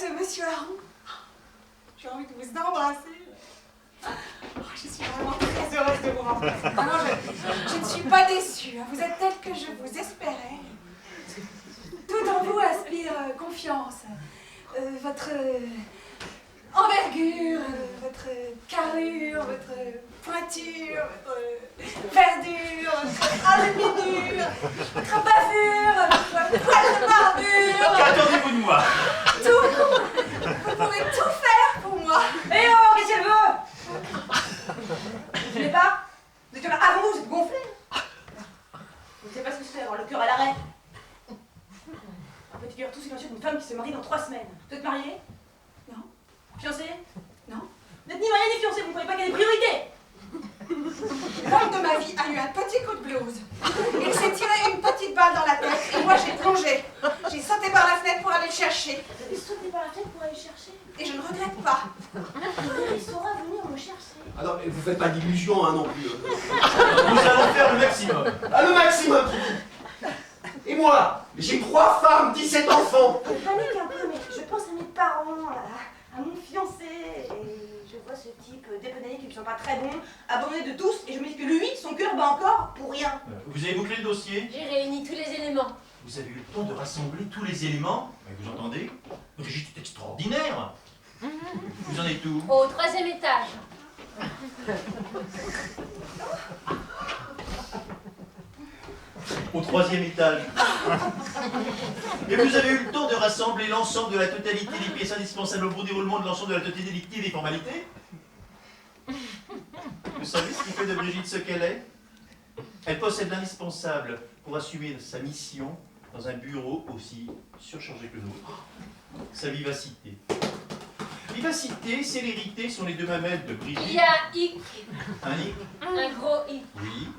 êtes, monsieur Aron? J'ai envie de vous embrasser. Oh, je suis vraiment très heureuse de vous rencontrer. Vraiment, je ne suis pas déçue. Vous êtes tel que je vous espérais. Tout en vous inspire confiance. Votre envergure, votre carrure, votre pointure, votre verdure, votre aluminiure, votre bavure, votre poil de barbure. Qu'attendez-vous de moi? Tout. Vous pouvez tout faire pour moi. Eh oh, qu'est-ce qu'elle veut? Vous ne savez pas? Vous êtes comme avant vous êtes gonflé. Vous ne savez pas ce que c'est avoir le cœur à l'arrêt. Un petit cœur tout silencieux d'une femme qui se marie dans 3 semaines. Vous êtes mariée? Non. Fiancée? Non. Vous n'êtes ni mariée ni fiancée, vous ne croyez pas qu'il y a des priorités? L'homme de ma vie a eu un petit coup de blues. Il s'est tiré une petite balle dans la tête et moi j'ai plongé. J'ai sauté par la fenêtre pour aller le chercher. Vous avez sauté par la fenêtre pour aller le chercher? Et je ne regrette pas. Il saura venir me chercher. Ah non, mais vous faites pas d'illusions, hein, non plus. Nous allons faire le maximum. Ah, le maximum, tu dis. Et moi, j'ai 3 femmes, 17 enfants. Je panique un peu, mais je pense à mes parents, à mon fiancé, et je vois ce type dépenaillé qui ne sont pas très bons, abandonné de tous, et je me dis que lui, son cœur bat encore pour rien. Vous avez bouclé le dossier? J'ai réuni tous les éléments. Vous avez eu le temps de rassembler tous les éléments? Vous entendez? Brigitte est extraordinaire. Vous en êtes où? Au 3e étage. Au 3e étage. Et vous avez eu le temps de rassembler l'ensemble de la totalité des pièces indispensables au bon déroulement de l'ensemble de la totalité des formalités? Vous savez ce qui fait de Brigitte ce qu'elle est? Elle possède l'indispensable pour assumer sa mission dans un bureau aussi surchargé que le nôtre. Sa vivacité. Vivacité, célérité sont les 2 mamelles de Brigitte. Il y a un hic, Un hic? un gros hic. Oui.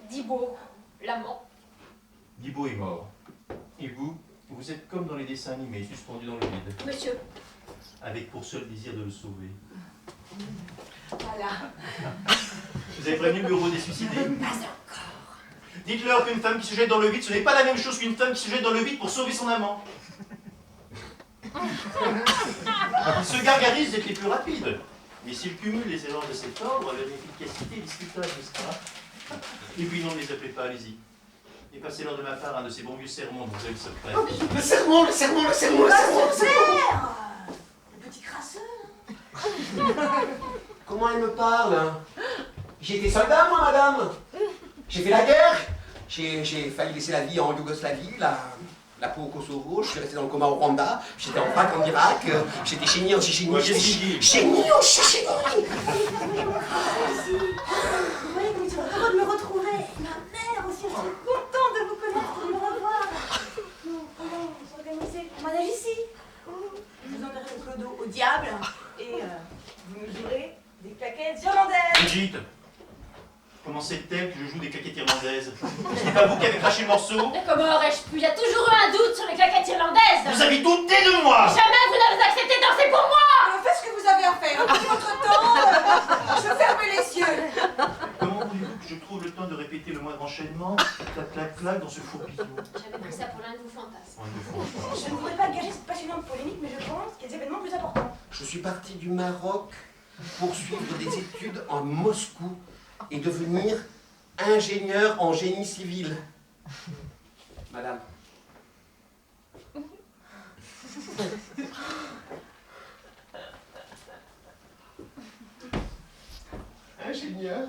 Thibaut, l'amant. Thibaut est mort. Et vous, vous êtes comme dans les dessins animés, suspendus dans le vide, Monsieur, avec pour seul désir de le sauver. Voilà. Vous avez prévenu le bureau des suicidés? Pas encore. Dites-leur qu'une femme qui se jette dans le vide, ce n'est pas la même chose qu'une femme qui se jette dans le vide pour sauver son amant. Ils se gargarisent d'être les plus rapides. Mais s'ils cumulent les erreurs de cet ordre, leur efficacité est discutable, n'est-ce pas? Et puis non, ne les appelez pas, allez-y. Et passez-leur de ma part un de ces bons vieux sermons dont vous avez le secret. Le sermon, le sermon, le sermon, le sermon, le sermon. Le petit crasseux. Comment elle me parle, hein? J'ai été soldat, moi, madame. J'ai fait la guerre. J'ai failli laisser la vie en Yougoslavie, la peau au Kosovo. Je suis resté dans le coma au Rwanda. J'étais en fac en Irak. J'étais chéni en Tchétchénie. Ouais, qu'est-ce qu'il dit? Chéni en Tchétchénie. Vous voyez comme ils sont heureux de me retrouver. Ma mère aussi, je suis contente de vous connaître, de me revoir. Nous allons s'organiser un manège ici. Je vous enverrai le clodo au diable et vous me jouerez des claquettes irlandaises. Brigitte, comment sait-elle que je joue des claquettes irlandaises? Ce n'est pas vous qui avez craché le morceau? mais comment aurais-je pu? Il y a toujours eu un doute sur les claquettes irlandaises. Vous avez douté de moi! Jamais vous n'avez accepté de danser pour moi. Faites ce que vous avez à faire. Prenez votre temps. Je ferme les yeux. Comment voulez-vous que je trouve le temps de répéter le moindre enchaînement? Clac, clac, clac, dans ce fourpillon. J'avais pris ça pour l'un de vos fantasmes. Je ne voudrais pas engager cette passionnante polémique, mais je pense qu'il y a des événements plus importants. Je suis parti du Maroc pour suivre des études en Moscou et devenir ingénieur en génie civil. Madame. Ingénieur,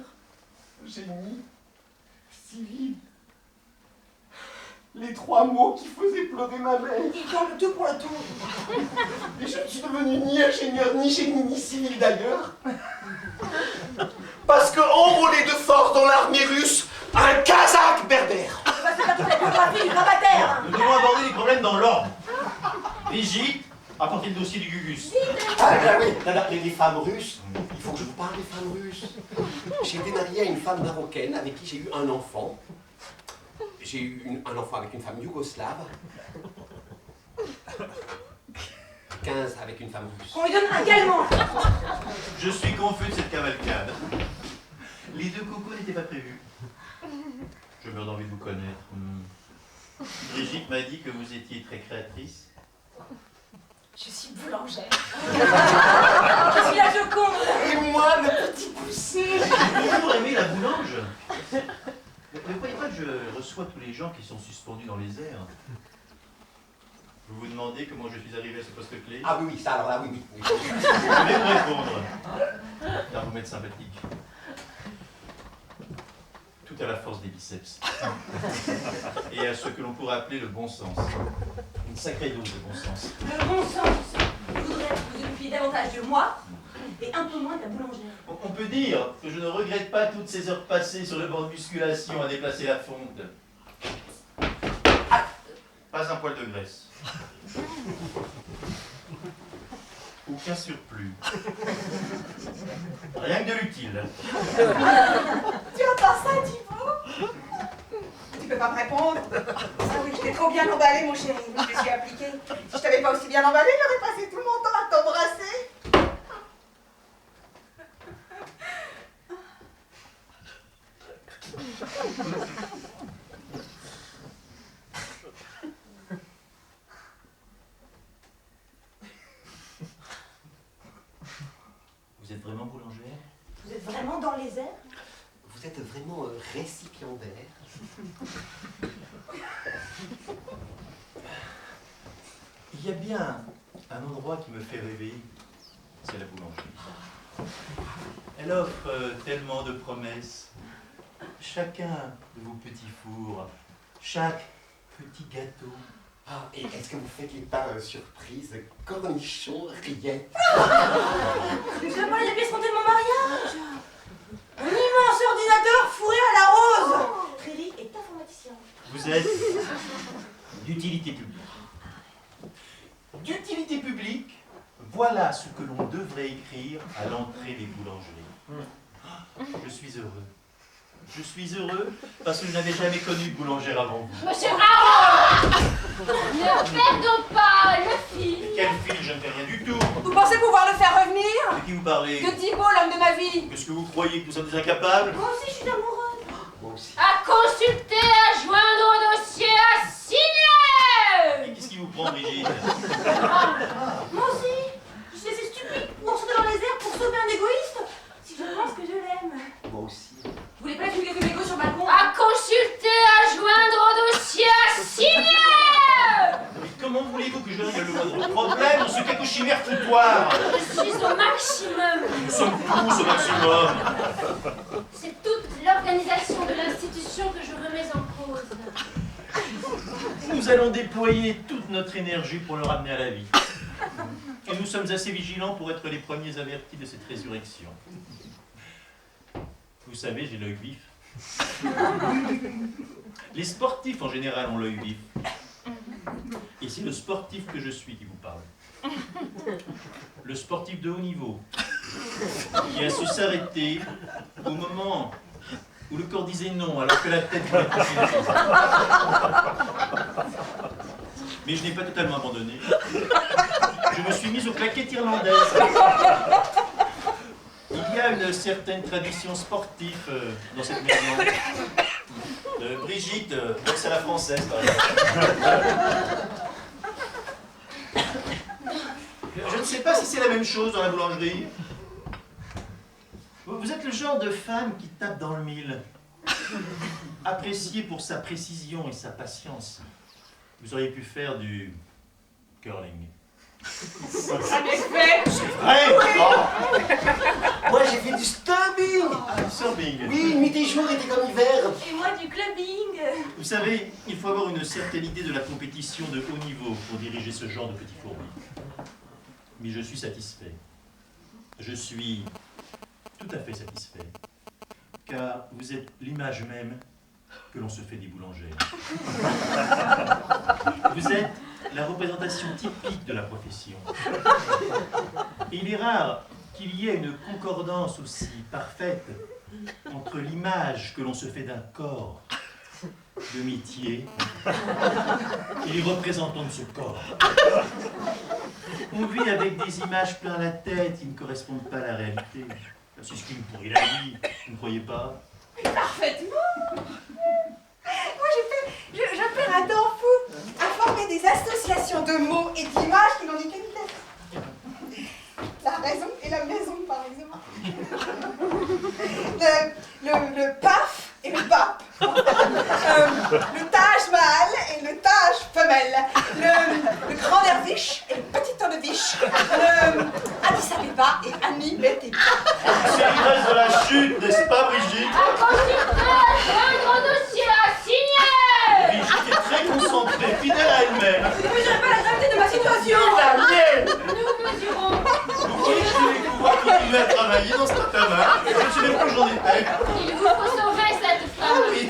génie, civil. Les 3 mots qui faisaient pleurer ma mère. Il tient le tout pour le tout. Et je ne suis devenu ni ingénieur, ni génie, ni civil d'ailleurs. Parce que enrôlé de force dans l'armée russe, un Kazakh berbère. Je passe pas toute la biographie du gravataire. Nous devons aborder les problèmes dans l'ordre. Brigitte, apportez le dossier du Gugus. Ah ben oui, les femmes russes, il faut que je vous parle des femmes russes. J'ai été marié à une femme marocaine avec qui j'ai eu un enfant. J'ai eu un enfant avec une femme yougoslave. 15 avec une femme russe. On lui donne un calmant. Je suis confus de cette cavalcade. Les 2 cocos n'étaient pas prévus. Je meurs d'envie de vous connaître. Brigitte m'a dit que vous étiez très créatrice. Je suis boulangère. Je suis la Joconde. Et moi, le petit poussé. J'ai toujours aimé la boulange. Ne croyez pas que je reçois tous les gens qui sont suspendus dans les airs. Vous vous demandez comment je suis arrivé à ce poste clé? Ah oui, ça alors là, oui. Je vais vous répondre, car vous m'êtes sympathique. Tout à la force des biceps. Et à ce que l'on pourrait appeler le bon sens. Une sacrée dose de bon sens. Le bon sens. Je voudrais que vous occupiez davantage de moi et un peu moins de la boulangère. On peut dire que je ne regrette pas toutes ces heures passées sur le banc de musculation à déplacer la fonte. Pas un poil de graisse. Aucun surplus. Rien que de l'utile. Tu entends ça, Thibaut? Tu peux pas me répondre? Ah oui, je t'ai trop bien emballé, mon chéri. Je me suis appliquée. Si je t'avais pas aussi bien emballé, j'aurais passé tout mon temps à t'embrasser. Vous êtes vraiment boulangère? Vous êtes vraiment dans les airs? Vous êtes vraiment récipiendaire. Il y a bien un endroit qui me fait rêver, c'est la boulangerie. Elle offre tellement de promesses. Chacun de vos petits fours, chaque petit gâteau. Ah, et est-ce que vous faites les pains surprises, cornichons, rillettes? Je vais pas les pièces montées de mon mariage. Un immense ordinateur fourré à la rose. Trilly est informaticien. Vous êtes d'utilité publique. D'utilité publique, voilà ce que l'on devrait écrire à l'entrée des boulangeries. Je suis heureux. Je suis heureux parce que je n'avais jamais connu de boulangère avant vous. Monsieur Raoult, ne perdons pas le fil. Quel fil? Je ne fais rien du tout. Vous pensez pouvoir le faire revenir? De qui vous parlez? De Thibaut, l'homme de ma vie. Est-ce que vous croyez que nous sommes des incapables? Moi aussi, je suis amoureuse. Moi aussi. À consulter, à joindre au dossier, à signer. Et qu'est-ce qui vous prend, Brigitte? Moi aussi. Je suis assez stupide pour sauter dans les airs pour sauver un égoïste. Si je pense que je l'aime. Moi aussi. Vous voulez pas que je quelques mégots sur le balcon? À consulter, à joindre au dossier, à signer. Mais comment voulez-vous que je règle le moindre problème dans ce cacochimère foutoir? Je suis au maximum. Nous sommes tous au maximum. C'est toute l'organisation de l'institution que je remets en cause. Nous allons déployer toute notre énergie pour le ramener à la vie. Et nous sommes assez vigilants pour être les premiers avertis de cette résurrection. Vous savez, j'ai l'œil vif. Les sportifs en général ont l'œil vif. Et c'est le sportif que je suis qui vous parle. Le sportif de haut niveau, qui a su s'arrêter au moment où le corps disait non, alors que la tête voulait continuer. Mais je n'ai pas totalement abandonné. Je me suis mise aux claquettes irlandaises. Il y a une certaine tradition sportive dans cette maison. Brigitte boxe à la française, par exemple. Je ne sais pas si c'est la même chose dans la boulangerie. Vous êtes le genre de femme qui tape dans le mille. Appréciée pour sa précision et sa patience. Vous auriez pu faire du curling. Ça m'est fait. C'est vrai? Oh. Moi, j'ai fait du stubbing. Ah, du surfing. Oui, nuit et jour était comme hiver. Et moi, du clubbing. Vous savez, il faut avoir une certaine idée de la compétition de haut niveau pour diriger ce genre de petits fourmis. Mais je suis satisfait. Je suis tout à fait satisfait. Car vous êtes l'image même que l'on se fait des boulangères. Vous êtes la représentation typique de la profession. Et il est rare qu'il y ait une concordance aussi parfaite entre l'image que l'on se fait d'un corps de métier et les représentants de ce corps. On vit avec des images plein la tête qui ne correspondent pas à la réalité. C'est ce qui nous pourrit la vie, vous ne croyez pas? Parfaitement. Moi, je perds un temps fou à former des associations de mots et d'images qui n'ont ni qualité. le paf et le pape. Le Taj Mahal et le Taj femelle. Le grand derviche et le petit derviche. Le Addis Abeba et Annie Betty. C'est l'ivresse de la chute, n'est-ce pas, Brigitte? À consulter, joindre au dossier assigné. Brigitte est très concentrée, fidèle à elle-même. Vous ne mesurez pas la gravité de ma situation. Nous mesurons. Vous croyez que je vais pouvoir continuer à travailler dans ce tatama? Je ne sais même pas où j'en étais. Il vous faut sauver cette femme. Oui.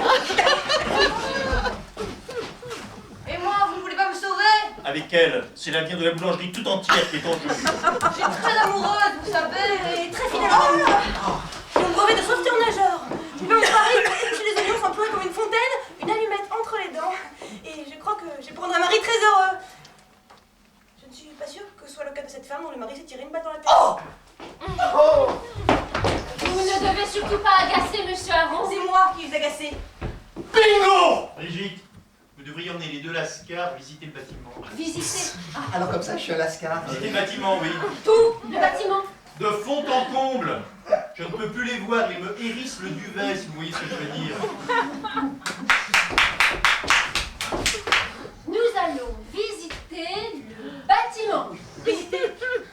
Et moi, vous ne voulez pas me sauver? Avec elle, c'est l'avenir de la boulangerie tout entière qui est en jeu. Je suis très amoureuse, vous savez, et très fidèle à vous. J'ai mon brevet de sauveteur nageur. J'ai fait mon mari chez les oignons s'emploie comme une fontaine, une allumette entre les dents. Et je crois que je prendrai un mari très heureux. Je ne suis pas sûre que ce soit le cas de cette femme dont le mari s'est tiré une balle dans la tête. Vous ne devez surtout pas agacer Monsieur Aron. C'est moi qui vous agacez. Bingo! Brigitte, vous devriez emmener les deux lascars visiter le bâtiment. Visitez Alors comme ça, je suis un lascar. Visiter le bâtiment, oui. tout le bâtiment. De fond en comble. Je ne peux plus les voir, ils me hérissent le duvet, si vous voyez ce que je veux dire. Nous allons visiter le bâtiment. Visitez.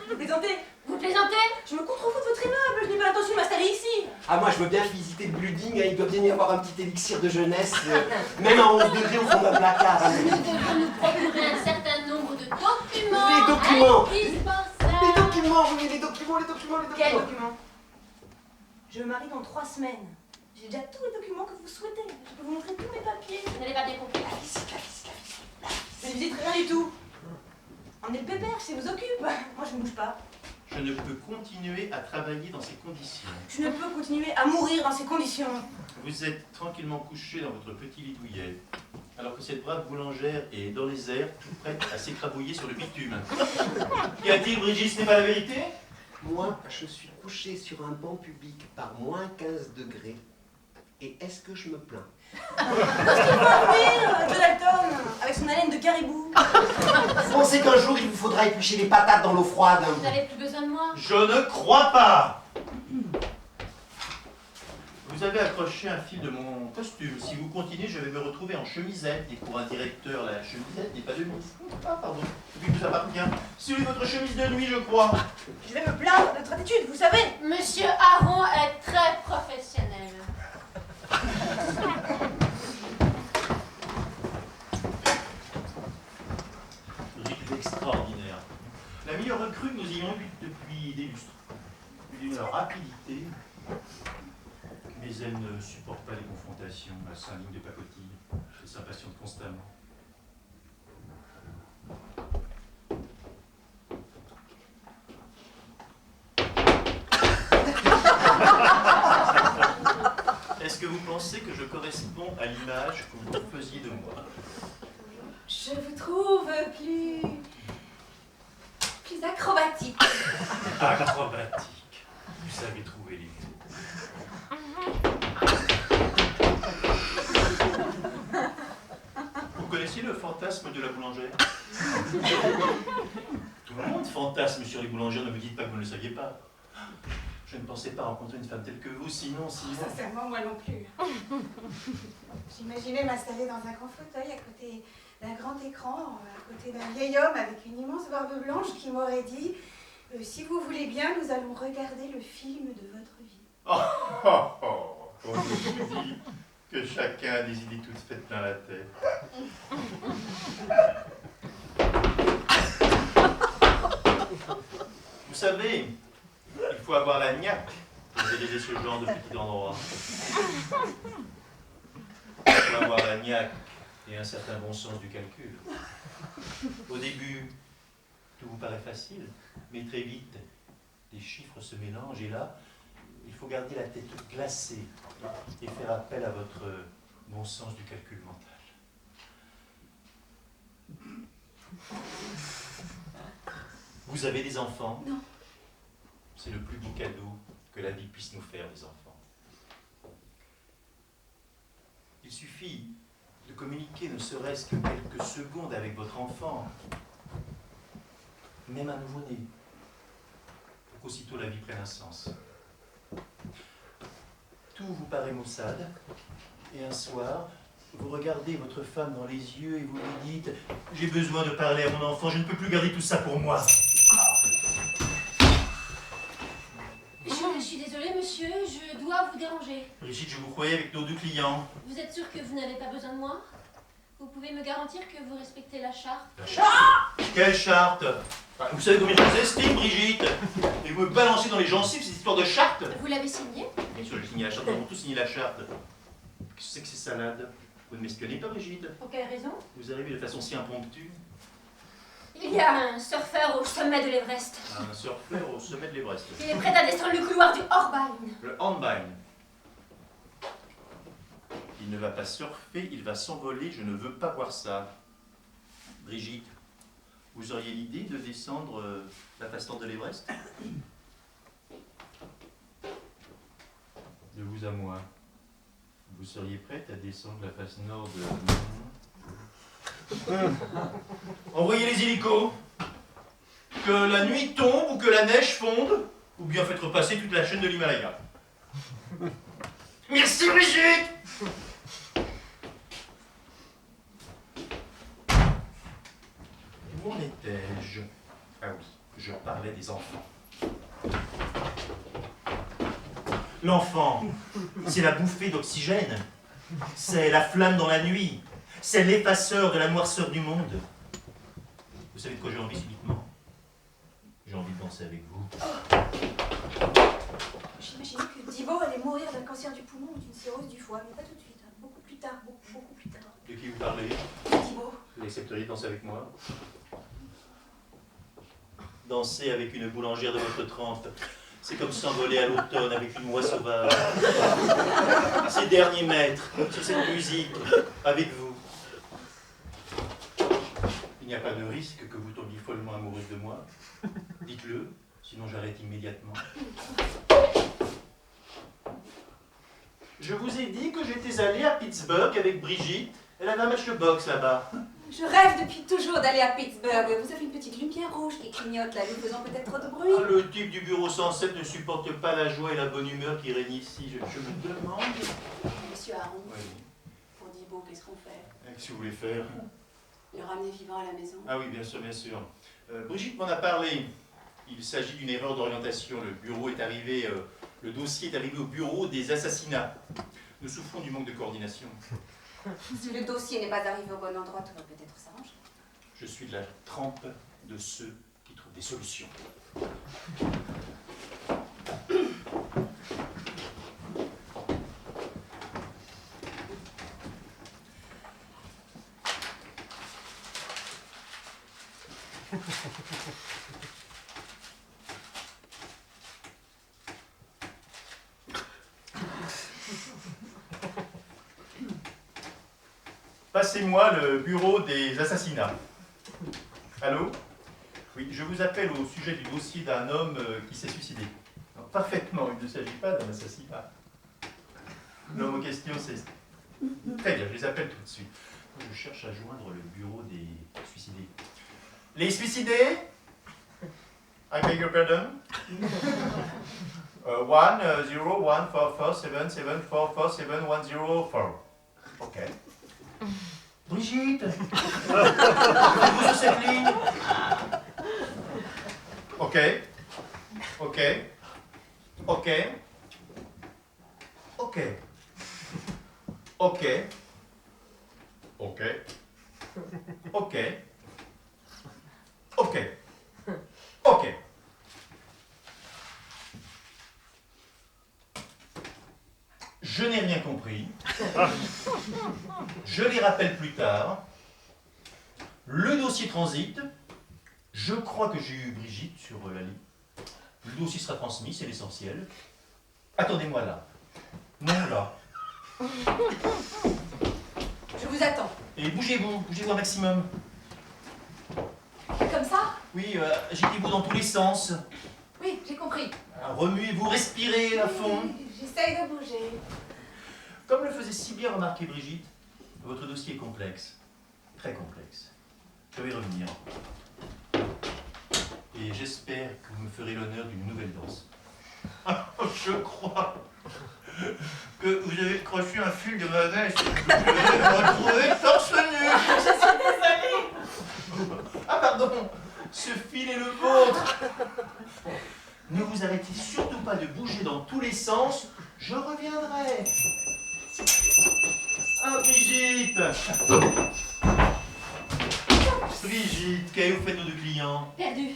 Vous plaisantez. Vous plaisantez? Je me contrefous de votre immeuble. Je n'ai pas l'intention de m'installer ici. Ah, moi, je veux bien visiter le building, hein. Il doit bien y avoir un petit élixir de jeunesse, même à 11 degrés au fond d'un placard. Hein. Nous devons nous procurer un certain nombre de documents. Les documents. Indispensables. Les documents, oui, les documents. Quel document? Je me marie dans 3 semaines. J'ai déjà tous les documents que vous souhaitez. Je peux vous montrer tous mes papiers. Vous n'avez pas bien compris. Je ne visite rien du tout. Emmenez le pépère, ça vous occupe. Moi, je ne bouge pas. Je ne peux continuer à travailler dans ces conditions. Je ne peux continuer à mourir dans ces conditions. Vous êtes tranquillement couché dans votre petit lit douillet, alors que cette brave boulangère est dans les airs, toute prête à s'écrabouiller sur le bitume. Qu'y a-t-il, Brigitte, ce n'est pas la vérité? Moi, je suis couché sur un banc public par moins 15 degrés. Et est-ce que je me plains? Oui, John Dalton, avec son haleine de caribou. Pensez qu'un jour, il vous faudra éplucher les patates dans l'eau froide. Vous n'avez plus besoin de moi. Je ne crois pas. Vous avez accroché un fil de mon costume. Si vous continuez, je vais me retrouver en chemisette. Et pour un directeur, la chemisette n'est pas de mise. Ah, pardon. Celui qui vous appartient. C'est votre chemise de nuit, je crois. Je vais me plaindre de votre attitude, vous savez. Monsieur Aron est très professionnel. Brigitte est extraordinaire. La meilleure recrue que nous ayons eue depuis des lustres. D'une rapidité. Mais elle ne supporte pas les confrontations à 5 lignes de pacotille. Elle s'impatiente constamment. Est-ce que vous pensez que je corresponds à l'image que vous faisiez de moi? Je vous trouve plus acrobatique. Acrobatique. Vous savez trouver les mots. Vous connaissiez le fantasme de la boulangère? Tout le monde fantasme sur les boulangères, ne me dites pas que vous ne le saviez pas. Je ne pensais pas rencontrer une femme telle que vous, sinon... Sincèrement, moi non plus. J'imaginais m'installer dans un grand fauteuil à côté d'un grand écran, à côté d'un vieil homme avec une immense barbe blanche qui m'aurait dit si vous voulez bien, nous allons regarder le film de votre vie. On vous dit que chacun a des idées toutes faites dans la tête. Vous savez, il faut avoir la niaque pour diriger ce genre de petit endroit. Il faut avoir la niaque et un certain bon sens du calcul. Au début, tout vous paraît facile, mais très vite, les chiffres se mélangent et là, il faut garder la tête glacée et faire appel à votre bon sens du calcul mental. Vous avez des enfants? Non. C'est le plus beau cadeau que la vie puisse nous faire, les enfants. Il suffit de communiquer ne serait-ce que quelques secondes avec votre enfant, même un nouveau-né, pour qu'aussitôt la vie prenne un sens. tout vous paraît maussade. Et un soir, vous regardez votre femme dans les yeux et vous lui dites « J'ai besoin de parler à mon enfant, je ne peux plus garder tout ça pour moi. » Je suis désolée, monsieur, je dois vous déranger. Brigitte, je vous croyais avec nos 2 clients. Vous êtes sûr que vous n'avez pas besoin de moi? Vous pouvez me garantir que vous respectez la charte? La charte? Quelle charte? Vous savez combien je vous estime, Brigitte? Et vous me balancez dans les gencives ces histoires de charte? Vous l'avez signée? Bien sûr, j'ai signé la charte, nous avons tous signé la charte. Qu'est-ce que c'est que ces salades? Vous ne m'espionnez pas, Brigitte? Pour quelle raison? Vous arrivez de façon si impromptue. Il y a un surfeur au sommet de l'Everest. Un surfeur au sommet de l'Everest. Il est prêt à descendre le couloir du Hornbein. Le Hornbein. Il ne va pas surfer, il va s'envoler, je ne veux pas voir ça. Brigitte, vous auriez l'idée de descendre la face nord de l'Everest? De vous à moi, vous seriez prête à descendre la face nord de... Envoyez les hélicos. Que la nuit tombe ou que la neige fonde, ou bien faites repasser toute la chaîne de l'Himalaya. Merci Brigitte. Où en étais-je? Ah oui, je parlais des enfants. L'enfant, c'est la bouffée d'oxygène, c'est la flamme dans la nuit, c'est l'effaceur de la noirceur du monde. Vous savez de quoi j'ai envie subitement? J'ai envie de danser avec vous. J'imaginais que Thibaut allait mourir d'un cancer du poumon ou d'une cirrhose du foie, mais pas tout de suite, hein. Beaucoup plus tard, beaucoup plus tard. De qui vous parlez? Thibaut. Vous accepteriez de danser avec moi? Danser avec une boulangère de votre trempe, c'est comme s'envoler à l'automne avec une oie sauvage. Ces derniers mètres, sur cette musique, avec vous. Il n'y a pas de risque que vous tombiez follement amoureuse de moi. Dites-le, sinon j'arrête immédiatement. Je vous ai dit que j'étais allé à Pittsburgh avec Brigitte. Elle avait un match de boxe là-bas. Je rêve depuis toujours d'aller à Pittsburgh. Vous avez une petite lumière rouge qui clignote là, nous faisant peut-être trop de bruit. Ah, le type du bureau 107 ne supporte pas la joie et la bonne humeur qui règnent ici. Je me demande... Monsieur Aron, Oui, pour Thibaut, qu'est-ce qu'on fait? qu'est-ce que vous voulez faire? Le ramener vivant à la maison? Ah oui, bien sûr, bien sûr. Brigitte m'en a parlé. Il s'agit d'une erreur d'orientation. Le bureau est arrivé... le dossier est arrivé au bureau des assassinats. Nous souffrons du manque de coordination. Si le dossier n'est pas arrivé au bon endroit, tout va peut-être s'arranger. Je suis de la trempe de ceux qui trouvent des solutions. Passez-moi le bureau des assassinats. Allô? Oui, je vous appelle au sujet du dossier d'un homme qui s'est suicidé. Alors, parfaitement, il ne s'agit pas d'un assassinat. L'homme en question, c'est... Très bien, je les appelle tout de suite. Je cherche à joindre le bureau des suicidés. Les suicidés? I beg your pardon? 1-0-1-4-4-7-7-4-4-7-1-0-4. Ok. Brigitte, vous sur cette ligne? Ok. Ok. Ok. Ok. Ok. Ok. Ok. Ok. Ok. Je n'ai rien compris. Je les rappelle plus tard. Le dossier transite. Je crois que j'ai eu Brigitte sur la ligne. Le dossier sera transmis, c'est l'essentiel. Attendez-moi là. Non, là. Je vous attends. Et bougez-vous un maximum. Comme ça? Oui, agitez-vous dans tous les sens. Oui, j'ai compris. Remuez-vous, respirez à fond. Oui, j'essaye de bouger. Comme le faisait si bien remarquer Brigitte, votre dossier est complexe. Très complexe. Je vais revenir. Et j'espère que vous me ferez l'honneur d'une nouvelle danse. Je crois que vous avez croché un fil de ma veste. Je vais me retrouver torse nu. Je suis désolée. Ah pardon, ce fil est le vôtre. Ne vous arrêtez surtout pas de bouger dans tous les sens, je reviendrai. Ah Brigitte. Brigitte, qu'avez-vous fait de nos deux clients? Perdu.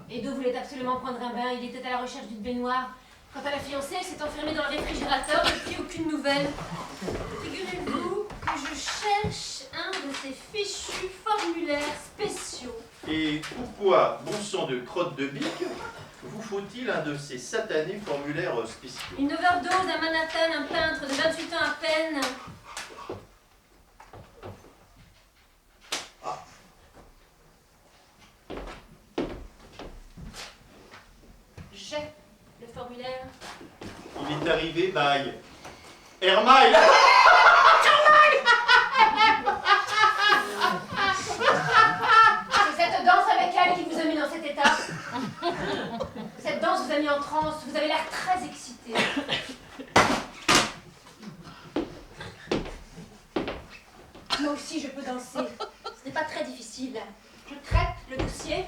Edo voulait absolument prendre un bain, il était à la recherche d'une baignoire. Quant à la fiancée, elle s'est enfermée dans le réfrigérateur, depuis aucune nouvelle. Figurez-vous que je cherche un de ces fichus formulaires spéciaux. Et pourquoi, bon sang de crotte de bique, vous faut-il un de ces satanés formulaires spéciaux? Une overdose à Manhattan, un peintre de 28 ans à peine. J'ai le formulaire. Il est arrivé, bye. Hermile. C'est cette danse avec elle qui vous a mis dans cet état. Cette danse vous a mis en transe, vous avez l'air très excité. Moi aussi je peux danser, ce n'est pas très difficile. Je traite le dossier.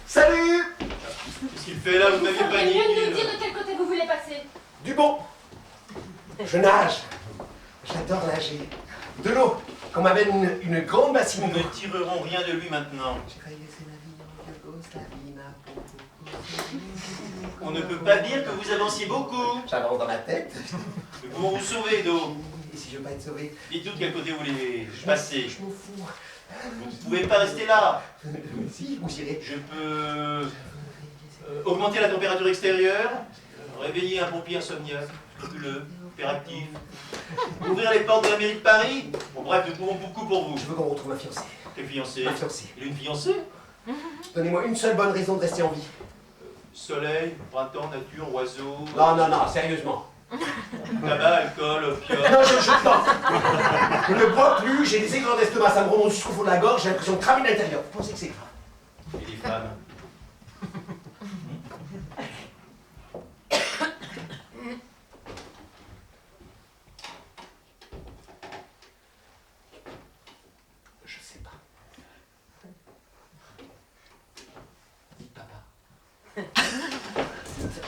Salut! Qu'est-ce qu'il fait là? Vous Vous m'aviez feriez pas mieux de nous dit. dire de quel côté vous voulez passer. Du bon. Je nage. J'adore nager. De l'eau. Qu'on m'amène une grande bassine Nous d'eau. ne tirerons rien de lui maintenant. J'ai failli laisser la vie en Yougoslavie, On ne peut pas dire que vous avanciez beaucoup. J'avance dans ma tête. Nous pouvons vous sauver, Edo. Et si je veux pas être sauvé? Dites-nous de quel côté vous voulez passer. Je m'en fous. Vous ne pouvez pas rester là. Si, où j'irai? Je peux augmenter la température extérieure, réveiller un pompier insomniaque, scrupuleux, hyperactif, ouvrir les portes de la mairie de Paris. Bon, bref, nous pouvons beaucoup pour vous. Je veux qu'on retrouve ma fiancée. Quel fiancé? Ma fiancée. Il a une fiancée? Donnez-moi une seule bonne raison de rester en vie. Soleil, printemps, nature, oiseaux. Non, non, non, sérieusement. Tabac, alcool, opium. Non, non. Je ne bois plus, j'ai des aigreurs d'estomac, ça me remonte jusqu'au fond de la gorge, j'ai l'impression de cramer l'intérieur. Vous pensez que c'est grave? Et les femmes. Je sais pas. Dites papa.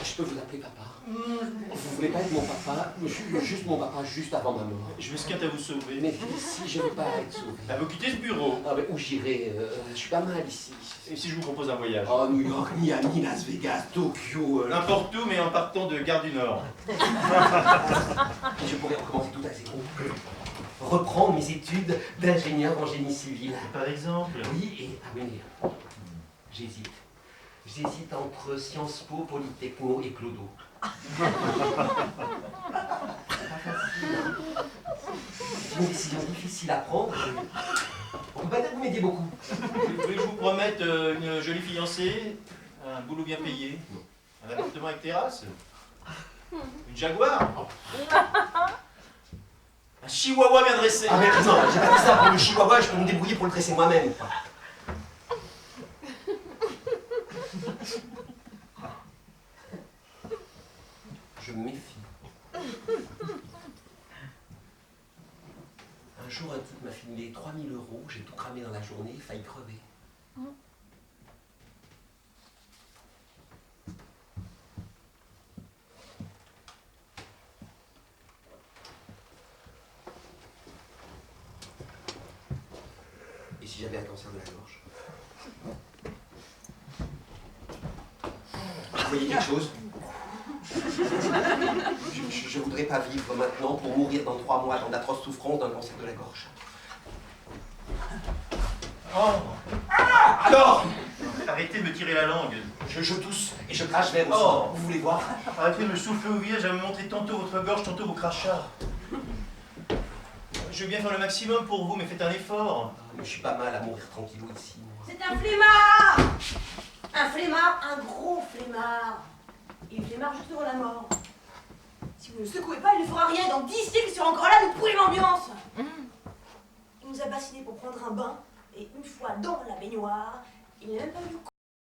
Je peux vous appeler papa? Vous voulez pas être mon papa? Juste mon papa, juste avant ma mort. Je m'esquinte à vous sauver. Mais si je veux pas être sauvé. À vous quitter ce bureau. Ah mais où j'irai? Je suis pas mal ici. Et si je vous propose un voyage? Oh, New York, Miami, Las Vegas, Tokyo. N'importe où, mais en partant de Gare du Nord. Et je pourrais recommencer tout à zéro. Reprendre mes études d'ingénieur en génie civil. Par exemple. Oui, et ah oui, mais j'hésite. J'hésite entre Sciences Po, Polytechno et Clodo. Pas facile, hein. C'est une décision difficile à prendre. On peut pas dire que vous m'aidiez beaucoup. Vous voulez que je vous promette une jolie fiancée, un boulot bien payé, un appartement avec terrasse, une Jaguar, un chihuahua bien dressé. Ah mais non, j'ai pas dit ça pour le chihuahua, je peux me débrouiller pour le dresser moi-même. Je me méfie. Un jour, un type m'a filé 3000 €, j'ai tout cramé dans la journée, failli crever. Et si j'avais un cancer de la gorge? Vous voyez quelque chose? Je voudrais pas vivre maintenant pour mourir dans 3 mois dans d'atroces souffrances d'un cancer de la gorge. Oh, Alors, arrêtez de me tirer la langue. je tousse et je crache vers aussi. Oh. Vous voulez voir? Arrêtez de me souffler au visage, à me montrer tantôt votre gorge, tantôt vos crachats. Je veux bien faire le maximum pour vous, mais faites un effort. Ah, mais je suis pas mal à mourir tranquillou ici, moi. C'est un flemmard! Un flemmard, un gros flemmard. Il flemmard juste devant la mort. Si vous ne le secouez pas, il ne fera rien. Dans 10 siècles, il sera encore là, nous pourrir l'ambiance. Il nous a bassinés pour prendre un bain, et une fois dans la baignoire, il n'a même pas eu le